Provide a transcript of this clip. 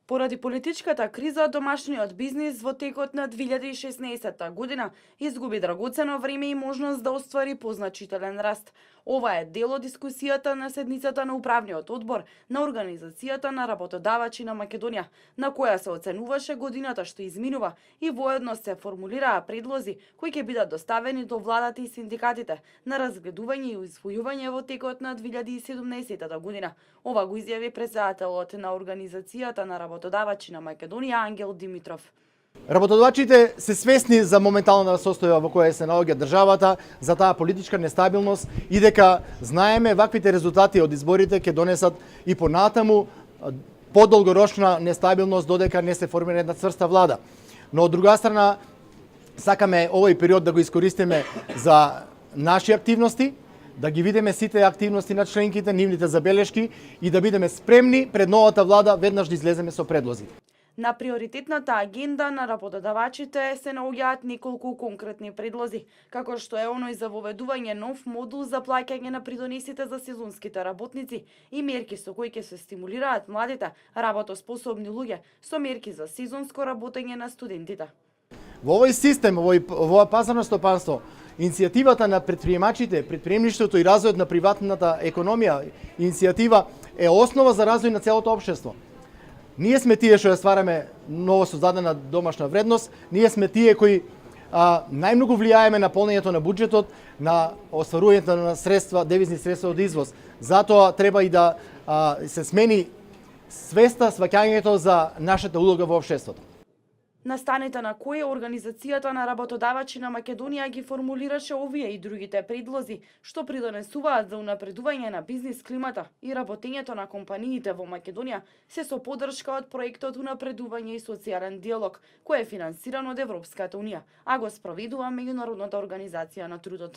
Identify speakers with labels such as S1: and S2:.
S1: Поради политичката криза, домашниот бизнис во текот на 2016 година изгуби драгоцено време и можност да оствари позначителен раст. Ова е дел од дискусијата на седницата на Управниот одбор на Организацијата на работодавачи на Македонија, на која се оценуваше годината што изминува и воедно се формулираа предлози кои ќе бидат доставени до владата и синдикатите на разгледување и усвојување во текот на 2017 година. Ова го изјави претседателот на Организацијата на работодавачи на Македонија Ангел Димитров.
S2: Работодавачите се свесни за моменталната состојба во која се наоѓа државата, за таа политичка нестабилност и дека знаеме ваквите резултати од изборите ќе донесат и понатаму подолгорочна нестабилност додека не се формира една цврста влада. Но од друга страна сакаме овој период да го искористиме за наши активности, да ги видиме сите активности на членките, нивните забелешки и да бидеме спремни пред новата влада веднаш да излеземе со предлози.
S1: На приоритетната агенда на работодавачите се наоѓаат неколку конкретни предлози, како што е оној за воведување нов модул за плаќање на придонесите за сезонските работници и мерки со кои ќе се стимулираат младите работоспособни луѓе со мерки за сезонско работење на студентите.
S2: Во овој систем, во ова пазарно стопанство, иницијативата на предприемачите, предприемништвото и развојот на приватната економија, иницијатива е основа за развој на целото општество. Ние сме тие што ја ствараме ново создадена домашна вредност, ние сме тие кои најмногу влијаеме на полнењето на буџетот, на остварувањето на средства, девизни средства од извоз. Затоа треба и да се смени свеста, сваќањето за нашата улога во општеството.
S1: На станите на кои Организацијата на работодавачи на Македонија ги формулираше овие и другите предлози, што придонесуваат за унапредување на бизнис климата и работењето на компаниите во Македонија, се со поддршка од проектот Унапредување и социјален диалог, кој е финансиран од Европската унија, а го спроведува Меѓународната организација на трудот.